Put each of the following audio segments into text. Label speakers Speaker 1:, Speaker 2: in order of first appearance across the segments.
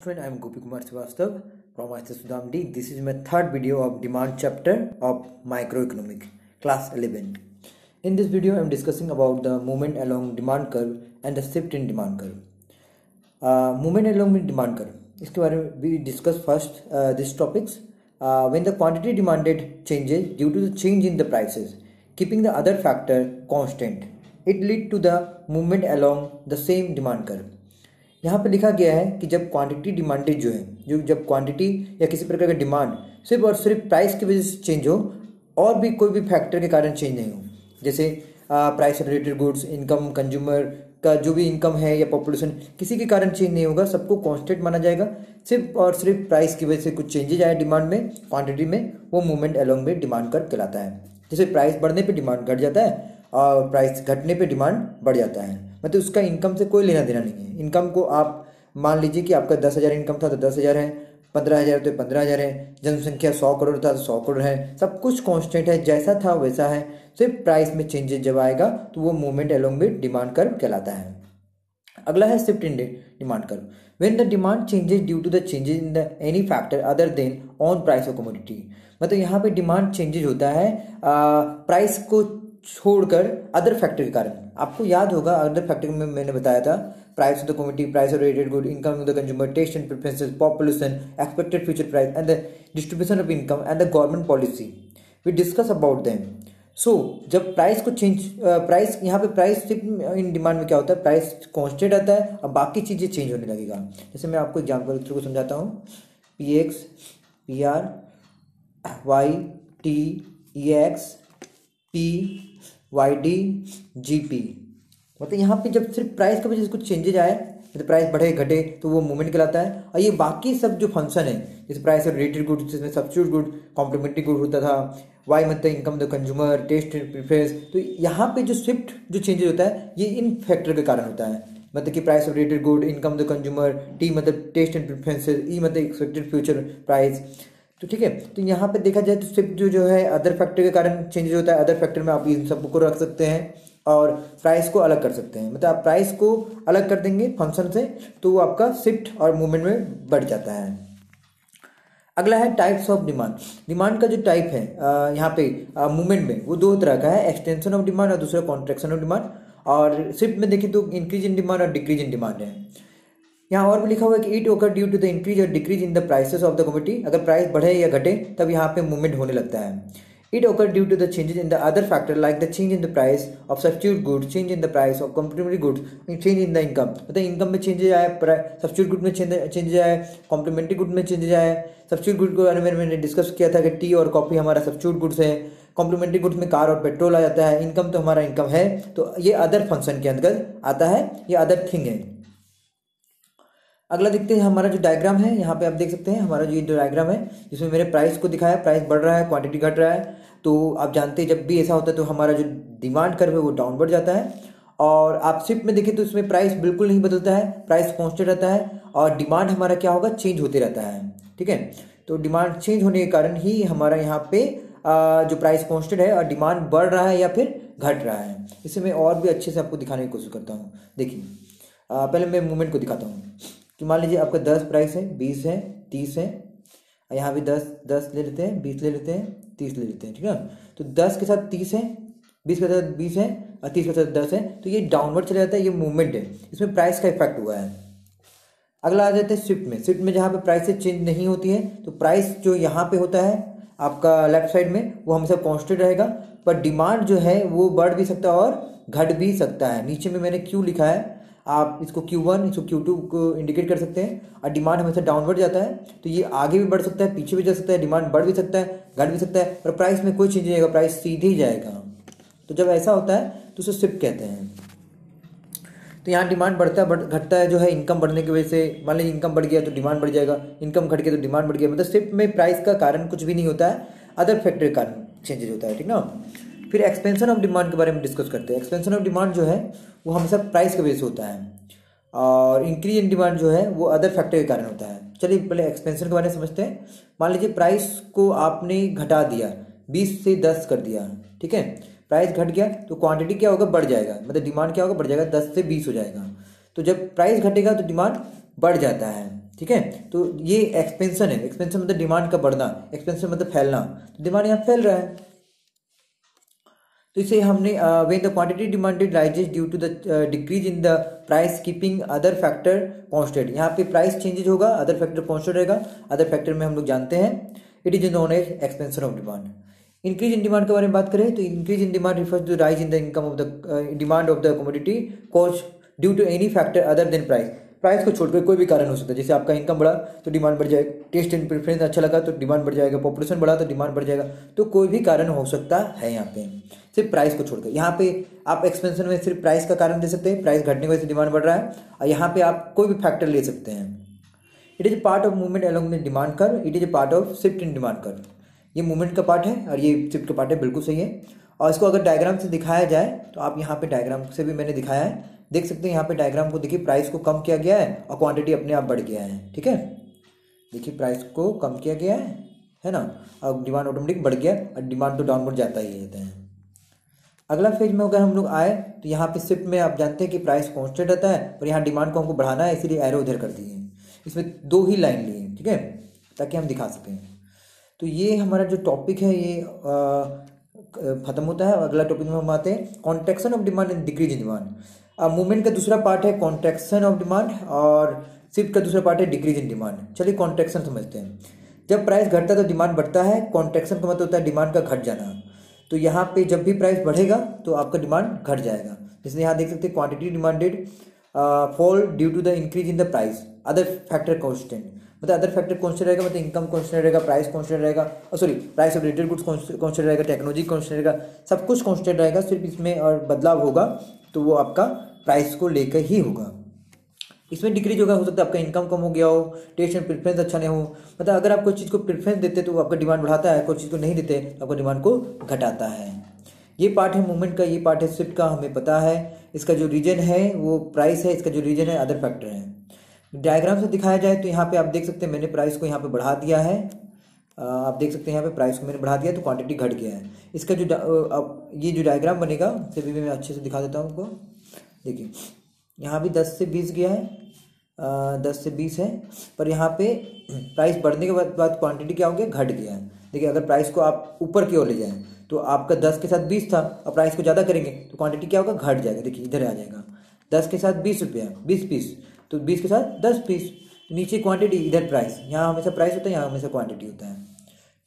Speaker 1: Friend, I am Gopi Kumar Srivastav from Master Sudham D. This is my third video of demand chapter of microeconomic, class 11. In this video, I am discussing about the movement along demand curve and the shift in demand curve. Movement along with demand curve. इसके बारे में we discuss first these topics. When the quantity demanded changes due to the change in the prices, keeping the other factor constant, it lead to the movement along the same demand curve. यहाँ पे लिखा गया है कि जब quantity demanded जो है जब क्वांटिटी या किसी प्रकार का डिमांड सिर्फ और सिर्फ प्राइस की वजह से चेंज हो और भी कोई भी फैक्टर के कारण चेंज नहीं हो, जैसे price related goods, income, consumer का जो भी इनकम है या पॉपुलेशन, किसी के कारण चेंज नहीं होगा, सबको कांस्टेंट माना जाएगा। सिर्फ और सिर्फ प्राइस की वजह से कुछ चेंजेज आए डिमांड में, क्वांटिटी में, वो मूवमेंट अलोंग में डिमांड कर्व कहलाता है। जैसे प्राइस बढ़ने पे डिमांड घट जाता है और प्राइस घटने पे डिमांड बढ़ जाता है, मतलब उसका इनकम से कोई लेना देना नहीं है। इनकम को आप मान लीजिए कि आपका 10,000 इनकम था तो 10,000 है, 15,000 तो 15,000 है, जनसंख्या 100 करोड़ था तो 100 करोड़ है, सब कुछ कांस्टेंट है, जैसा था वैसा है। सिर्फ प्राइस में चेंजेस जब आएगा तो वो movement along with demand curve कहलाता है। अगला है shift in demand curve. When the demand changes due to the changes in the any factor other than on price of commodity, मतलब यहाँ पे डिमांड चेंजेस होता है प्राइस को छोड़कर अदर फैक्टर के कारण। आपको याद होगा अदर फैक्टर में मैंने बताया था price of the commodity, price of related good, income of the consumer, taste and preferences, population, expected future price and the distribution of income and the government policy. We discuss about them. So जब price को change price यहाँ पे price सिर्फ in demand में क्या होता है, price constant आता है और बाकी चीज़ें चेंज होने लगेगा। जैसे मैं आपको एग्जाम्पल के थ्रू को समझाता हूँ। PX, PR, Y, T, EX, P, YD, GP, मतलब यहाँ पे जब सिर्फ प्राइस की वजह से कुछ चेंजेज आए, तो प्राइस बढ़े घटे तो वो मूवमेंट कहलाता है। और ये बाकी सब जो फंक्शन है, जैसे प्राइस ऑफ रिलेटेड गुड, जिसमें सब्स्टिट्यूट गुड, कॉम्प्लीमेंट्री गुड होता था, वाई मतलब income the consumer, test preference, तो यहाँ पे जो शिफ्ट जो चेंजेज होता है ये इन फैक्टर के कारण होता है। मतलब कि price of related good, income the consumer, T मतलब टेस्ट एंड प्रेफरेंसेस, ई मतलब एक्सपेक्टेड फ्यूचर प्राइस। तो ठीक है, तो यहाँ पे देखा जाए तो शिफ्ट जो है अदर फैक्टर के कारण चेंजेज होता है। अदर फैक्टर में आप इन सबको रख सकते हैं और प्राइस को अलग कर सकते हैं, मतलब आप प्राइस को अलग कर देंगे फंक्शन से तो वो आपका शिफ्ट और मूवमेंट में बढ़ जाता है। अगला है टाइप्स ऑफ डिमांड। डिमांड का जो टाइप है यहाँ पे मूवमेंट में, वो दो तरह का है, एक्सटेंशन ऑफ डिमांड और दूसरा कॉन्ट्रैक्शन ऑफ डिमांड। और शिफ्ट में देखें तो इंक्रीज इन डिमांड और डिक्रीज इन डिमांड है। यहाँ और भी लिखा हुआ है कि it occur due to the increase और decrease in the prices of the commodity. अगर प्राइस बढ़े या घटे तब यहाँ पे मूवमेंट होने लगता है। It occur due to the changes in the other factor like the change in the price of substitute good, change in the price of complementary goods, change in the income, मतलब income में changes आए, substitute good में changes आए, complementary good में changes आए। Substitute good के बारे में मैंने डिस्कस किया था कि टी और कॉफी हमारा सब्स्टिट्यूट गुड्स है, कॉम्प्लीमेंट्री गुड्स में कार और पेट्रोल आ जाता है, इनकम तो हमारा इनकम है, तो ये अदर फंक्शन के अंतर्गत आता है, ये अदर थिंग है। अगला देखते हैं हमारा जो डायग्राम है, यहाँ पे आप देख सकते हैं हमारा जो ये डायग्राम है जिसमें मेरे प्राइस को दिखाया, प्राइस बढ़ रहा है, क्वांटिटी घट रहा है। तो आप जानते हैं जब भी ऐसा होता है तो हमारा जो डिमांड कर्व है वो डाउन बढ़ जाता है। और आप शिफ्ट में देखें तो इसमें प्राइस बिल्कुल नहीं बदलता है, प्राइस कॉन्स्टेंट रहता है और डिमांड हमारा क्या होगा, चेंज होते रहता है। ठीक है, तो डिमांड चेंज होने के कारण ही हमारा यहाँ पे जो प्राइस कॉन्स्टेंट है और डिमांड बढ़ रहा है या फिर घट रहा है। इसे मैं और भी अच्छे से आपको दिखाने की कोशिश करता हूँ। देखिए पहले मैं मूवमेंट को दिखाता हूँ कि मान लीजिए आपका 10 प्राइस है, 20 है, 30 है, यहाँ भी 10 ले लेते हैं, 20 ले लेते हैं, 30 ले लेते हैं। ठीक है, तो 10 के साथ 30 है, 20 के साथ 20 है और 30 के साथ 10 है, तो ये डाउनवर्ड चला जाता है, ये मूवमेंट है, इसमें प्राइस का इफेक्ट हुआ है। अगला आ जाता है शिफ्ट में। शिफ्ट में जहाँ पे प्राइसेस चेंज नहीं होती है तो प्राइस जो यहाँ पे होता है आपका लेफ्ट साइड में वो हमेशा कॉन्स्टेंट रहेगा, पर डिमांड जो है वो बढ़ भी सकता है और घट भी सकता है। नीचे में मैंने क्यू लिखा है, आप इसको Q1 इसको Q2 को इंडिकेट कर सकते हैं। और डिमांड हमेशा डाउनवर्ड जाता है तो ये आगे भी बढ़ सकता है, पीछे भी जा सकता है, डिमांड बढ़ भी सकता है, घट भी सकता है, पर प्राइस में कोई चेंज नहीं आएगा, प्राइस सीधे ही जाएगा। तो जब ऐसा होता है तो उसे शिफ्ट कहते हैं। तो यहाँ डिमांड बढ़ता है घटता है जो है इनकम बढ़ने की वजह से। मान लीजिए इनकम बढ़ गया तो डिमांड बढ़ जाएगा, इनकम घट गया तो डिमांड बढ़ गया, मतलब शिफ्ट में प्राइस का कारण कुछ भी नहीं होता है, अदर फैक्टर के कारण चेंजेज होता है। ठीक ना। फिर एक्सपेंशन ऑफ डिमांड के बारे में डिस्कस करते हैं। एक्सपेंशन ऑफ डिमांड जो है वो हमेशा प्राइस की वजह से होता है और इंक्रीज इन डिमांड जो है वो अदर फैक्टर के कारण होता है। चलिए पहले एक्सपेंशन के बारे में समझते हैं। मान लीजिए प्राइस को आपने घटा दिया, 20 से 10 कर दिया। ठीक है, प्राइस घट गया तो क्वांटिटी क्या होगा, बढ़ जाएगा, मतलब डिमांड क्या होगा, बढ़ जाएगा, 10 से 20 हो जाएगा। तो जब प्राइस घटेगा तो डिमांड बढ़ जाता है। ठीक है। तो ये एक्सपेंशन है, एक्सपेंशन मतलब डिमांड का बढ़ना, एक्सपेंशन मतलब फैलना, तो डिमांड यहाँ फैल रहा है। तो इसे हमने when the quantity demanded rises due to the decrease in the price keeping other factor constant, यहाँ पे प्राइस चेंजेज होगा, अदर फैक्टर कांस्टेंट रहेगा। अदर फैक्टर में हम लोग जानते हैं it is known as expansion of demand. Increase in demand के बारे में बात करें तो increase in demand refers to rise in the income of the demand of the commodity cost due to any factor other then price. Price को छोड़कर कोई भी कारण हो सकता है, जैसे आपका इनकम बढ़ा तो डिमांड बढ़ जाएगा, टेस्ट एंड प्रेफरेंस अच्छा लगा तो डिमांड बढ़ जाएगा, पॉपुलेशन बढ़ा तो डिमांड बढ़ जाएगा। तो कोई भी कारण हो सकता है यहाँ पे, सिर्फ प्राइस को छोड़कर। यहाँ पे आप एक्सपेंशन में सिर्फ प्राइस का कारण दे सकते हैं, प्राइस घटने की वजह से डिमांड बढ़ रहा है, और यहाँ पे आप कोई भी फैक्टर ले सकते हैं। It is part of movement along the demand curve, it is part of shift in demand curve. ये मूवमेंट का पार्ट है और ये शिफ्ट का पार्ट है, बिल्कुल सही है। और इसको अगर डायग्राम से दिखाया जाए तो आप यहाँ पे डायग्राम से भी मैंने दिखाया है, देख सकते हैं यहाँ पे डायग्राम को। देखिए प्राइस को कम किया गया है और क्वांटिटी अपने आप बढ़ गया है, ठीक है। देखिए प्राइस को कम किया गया है ना, और डिमांड ऑटोमेटिक बढ़ गया, और डिमांड तो डाउनवर्ड जाता ही रहता है। अगला फेज में अगर हम लोग आए तो यहाँ पे शिफ्ट में आप जानते हैं कि प्राइस कांस्टेंट रहता है, और यहाँ डिमांड को हमको बढ़ाना है, इसीलिए एरो उधर कर दिए। इसमें दो ही लाइन लिए, ठीक है, ताकि हम दिखा सकें। तो ये हमारा जो टॉपिक है ये खत्म होता है। अगला टॉपिक में हम आते हैं contraction of demand and decrease in demand. Movement का दूसरा पार्ट है कॉन्ट्रैक्शन ऑफ डिमांड, और शिफ्ट का दूसरा पार्ट है डिक्रीज इन डिमांड। चलिए कॉन्ट्रैक्शन समझते हैं। जब प्राइस घटता है तो डिमांड बढ़ता है, कॉन्ट्रैक्शन का मतलब होता है डिमांड का घट जाना। तो यहाँ पे जब भी प्राइस बढ़ेगा तो आपका डिमांड घट जाएगा। जैसे यहाँ देख सकते हैं quantity demanded fall due to the increase in the price other factor constant, मतलब अदर फैक्टर कांस्टेंट रहेगा, मतलब इनकम कांस्टेंट रहेगा, प्राइस कांस्टेंट रहेगा, sorry price of related goods constant रहेगा, टेक्नोलॉजी कांस्टेंट रहेगा, सब कुछ कांस्टेंट रहेगा। सिर्फ इसमें और बदलाव होगा तो वो आपका प्राइस को लेकर ही होगा। इसमें डिक्रीज होगा, हो सकता है आपका इनकम कम हो गया हो, टेस्ट एंड प्रेफरेंस अच्छा नहीं हो। मतलब अगर आप कोई चीज़ को प्रेफरेंस देते तो वो आपका डिमांड बढ़ाता है, कोई चीज़ को नहीं देते तो आपका डिमांड को घटाता है। ये पार्ट है मूवमेंट का, ये पार्ट है शिफ्ट का, हमें पता है। इसका जो रीजन है वो प्राइस है, इसका जो रीजन है अदर फैक्टर है। डायग्राम से दिखाया जाए तो यहाँ पे आप देख सकते हैं मैंने प्राइस को यहाँ पे बढ़ा दिया है। आप देख सकते हैं यहाँ पे प्राइस को मैंने बढ़ा दिया तो क्वांटिटी घट गया है। इसका जो अब ये जो डायग्राम बनेगा उसे भी मैं अच्छे से दिखा देता हूँ आपको। देखिए यहाँ भी 10 से 20 गया है, 10 से 20 है, पर यहाँ पे प्राइस बढ़ने के बाद क्वांटिटी क्या हो गया, घट गया है। देखिए अगर प्राइस को आप ऊपर की ओर ले जाएं तो आपका 10 के साथ 20 था, और प्राइस को ज़्यादा करेंगे तो क्वांटिटी क्या होगा, घट जाएगा। देखिए इधर आ जाएगा 10 के साथ 20 रुपया, 20 पीस, तो 20 के साथ 10 पीस, नीचे क्वांटिटी इधर प्राइस, यहाँ हमेशा प्राइस होता है, यहाँ हमेशा क्वांटिटी होता है,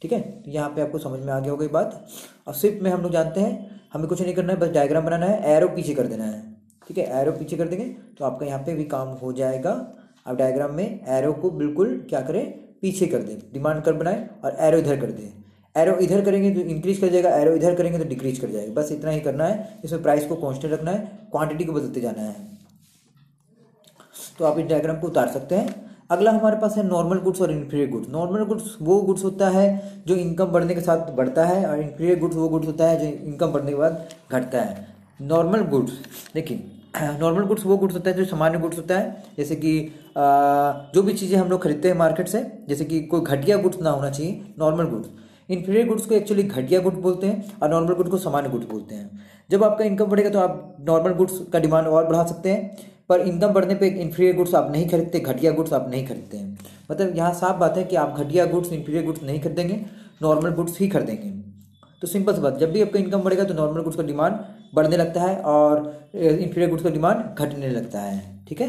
Speaker 1: ठीक है। तो यहाँ पे आपको समझ में आ गया होगा ये बात। और शिफ्ट में हम लोग जानते हैं हमें कुछ नहीं करना है, बस डायग्राम बनाना है, एरो पीछे कर देना है, ठीक है। एरो पीछे कर देंगे तो आपका यहाँ पे भी काम हो जाएगा। अब डायग्राम में एरो को बिल्कुल क्या करें, पीछे कर दें, डिमांड कर्व बनाए और एरो इधर कर दें। एरो इधर करेंगे तो इंक्रीज कर जाएगा, एरो इधर करेंगे तो डिक्रीज कर जाएगा। बस इतना ही करना है, इसमें प्राइस को कांस्टेंट रखना है, क्वांटिटी को बदलते जाना है। तो आप इस डायग्राम को उतार सकते हैं। अगला हमारे पास है नॉर्मल गुड्स और इन्फीरियर गुड्स। नॉर्मल गुड्स वो गुड्स होता है जो इनकम बढ़ने के साथ बढ़ता है, और इन्फीरियर गुड्स वो गुड्स होता है जो इनकम बढ़ने के बाद घटता है। नॉर्मल गुड्स देखिए, नॉर्मल गुड्स वो गुड्स होता है जो सामान्य गुड्स होता है, जैसे कि जो भी चीज़ें हम लोग खरीदते हैं मार्केट से, जैसे कि कोई घटिया गुड्स ना होना चाहिए, नॉर्मल गुड्स। इन्फीरियर गुड्स को एक्चुअली घटिया गुड्स बोलते हैं और नॉर्मल गुड्स को सामान्य गुड्स बोलते हैं। जब आपका इनकम बढ़ेगा तो आप नॉर्मल गुड्स का डिमांड और बढ़ा सकते हैं, पर इनकम बढ़ने पे इन्फीरियर गुड्स आप नहीं खरीदते, घटिया गुड्स आप नहीं खरीदते हैं। मतलब यहाँ साफ बात है कि आप घटिया गुड्स, इन्फीरियर गुड्स नहीं खरीदेंगे, नॉर्मल गुड्स ही खरीदेंगे। तो सिंपल सी बात, जब भी आपका इनकम बढ़ेगा तो नॉर्मल गुड्स का डिमांड बढ़ने लगता है और इन्फीरियर गुड्स का डिमांड घटने लगता है, ठीक है।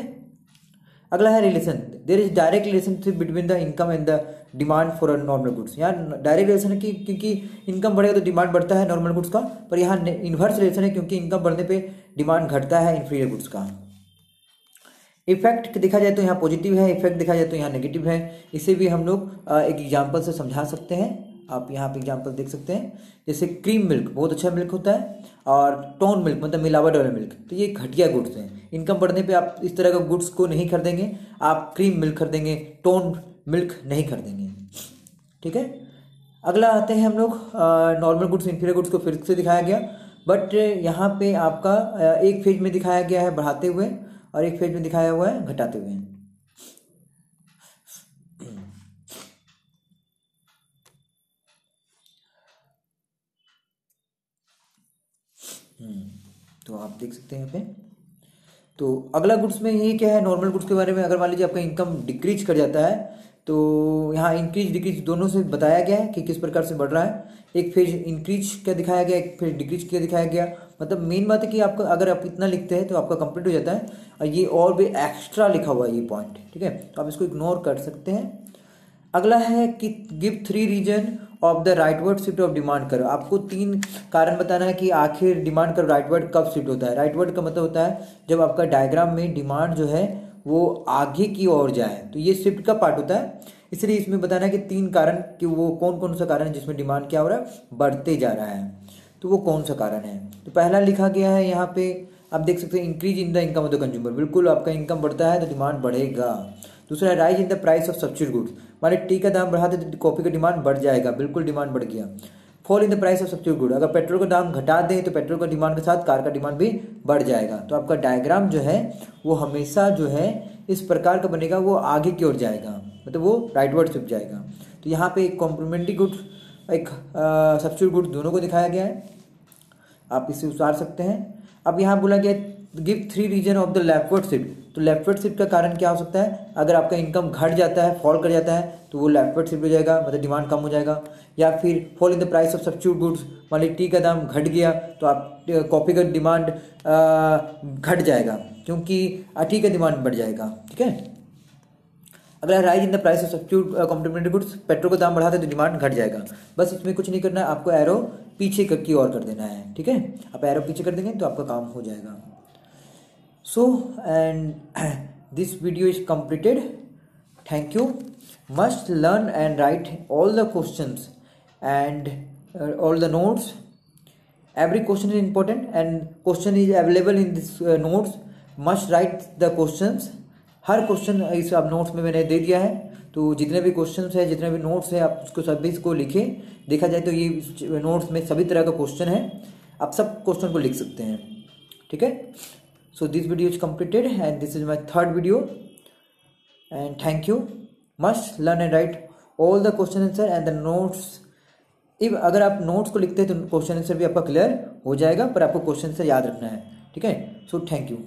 Speaker 1: अगला है relation. There is direct relationship between the income and the demand for a normal goods. यहाँ डायरेक्ट रिलेशन है कि क्योंकि इनकम बढ़ेगा तो डिमांड बढ़ता है नॉर्मल गुड्स का, पर यहाँ इन्वर्स रिलेशन है क्योंकि इनकम बढ़ने पे डिमांड घटता है इन्फीरियर गुड्स का। इफेक्ट देखा जाए तो यहाँ पॉजिटिव है, इफेक्ट देखा जाए तो यहाँ नेगेटिव है। इसे भी हम लोग एक एग्जाम्पल से समझा सकते हैं। आप यहाँ पे एग्जाम्पल देख सकते हैं, जैसे क्रीम मिल्क बहुत अच्छा मिल्क होता है, और टोन मिल्क मतलब मिलावट वाला मिल्क, तो ये घटिया गुड्स हैं। इनकम बढ़ने पे आप इस तरह का गुड्स को नहीं खरीदेंगे, आप क्रीम मिल्क खरीदेंगे, टोन मिल्क नहीं खरीदेंगे, ठीक है। अगला आते हैं हम लोग नॉर्मल गुड्स, इन्फीरियर गुड्स को फिर से दिखाया गया, बट यहाँ पे आपका एक फेज में दिखाया गया है बढ़ाते हुए और एक फेज में दिखाया हुआ है घटाते हुए। तो आप देख सकते हैं यहाँ पे तो अगला गुड्स में ये क्या है, नॉर्मल गुड्स के बारे में, अगर मान लीजिए आपका इनकम डिक्रीज कर जाता है तो यहाँ इंक्रीज डिक्रीज दोनों से बताया गया है कि किस प्रकार से बढ़ रहा है। एक फेज इंक्रीज क्या दिखाया गया, एक फेज डिक्रीज क्या दिखाया गया। मतलब मेन बात है कि आपका अगर आप इतना लिखते हैं तो आपका कंप्लीट हो जाता है। और ये और भी एक्स्ट्रा लिखा हुआ है ये पॉइंट, ठीक है, तो आप इसको इग्नोर कर सकते हैं। अगला है कि give 3 reason of the rightward shift of demand curve. आपको 3 कारण बताना है कि आखिर डिमांड कर्व राइटवर्ड कब शिफ्ट होता है। राइटवर्ड का मतलब होता है जब आपका डायग्राम में डिमांड जो है वो आगे की ओर जाए, तो ये शिफ्ट का पार्ट होता है। इसलिए इसमें बताना है कि 3 कारण कि वो कौन कौन सा कारण है जिसमें डिमांड क्या हो रहा है, बढ़ते जा रहा है, तो वो कौन सा कारण है। तो पहला लिखा गया है यहाँ पे, आप देख सकते हैं increase in the income of the consumer. बिल्कुल आपका इनकम बढ़ता है तो डिमांड बढ़ेगा। दूसरा है rise in the price of substitute goods, माने टी का दाम बढ़ाते तो कॉफी का डिमांड बढ़ जाएगा, बिल्कुल डिमांड बढ़ गया। Fall in the price of substitute good, अगर पेट्रोल का दाम घटा दें तो पेट्रोल का डिमांड के साथ कार का डिमांड भी बढ़ जाएगा। तो आपका डायग्राम जो है वो हमेशा जो है इस प्रकार का बनेगा, वो आगे की ओर जाएगा, मतलब वो राइटवर्ड शिफ्ट जाएगा। तो यहाँ पे एक कॉम्प्लीमेंट्री गुड्स, एक सब्सिट्यूट गुड्स दोनों को दिखाया गया है, आप इसे उतार सकते हैं। अब यहाँ बोला गया give 3 reason of the leftward shift. तो लेफ्टवर्ड शिफ्ट का कारण क्या हो सकता है, अगर आपका इनकम घट जाता है, फॉल कर जाता है, तो वो लेफ्टवर्ड शिफ्ट हो जाएगा, मतलब डिमांड कम हो जाएगा। या फिर fall in the price of substitute goods, मान लीजिए टी का दाम घट गया तो आप कॉफी का डिमांड घट जाएगा क्योंकि टी का डिमांड बढ़ जाएगा, ठीक है। अगला rise in the price of substitute complementary goods, petrol का दाम बढ़ाते तो डिमांड घट जाएगा। बस इसमें कुछ नहीं करना है, आपको एरो पीछे की ओर कर देना है, ठीक है। आप एरो पीछे कर देंगे तो आपका काम हो जाएगा। So and this video is completed, thank you. Must learn and right all the questions and all the notes. every question is important and question is available in this notes, must write the questions। Her question इस आप notes में मैंने दे दिया है, तो जितने भी questions है, जितने भी नोट्स है, आप उसको सभी को लिखें। देखा जाए तो ये नोट्स में सभी तरह का क्वेश्चन है, आप सब क्वेश्चन को लिख सकते हैं, ठीक है। So this video is completed and this is my 3rd video and thank you. Must learn and right all the question answer and the notes. अगर आप नोट्स को लिखते हैं तो क्वेश्चन आंसर भी आपका क्लियर हो जाएगा, पर आपको क्वेश्चन आंसर याद रखना है, ठीक है। So thank you.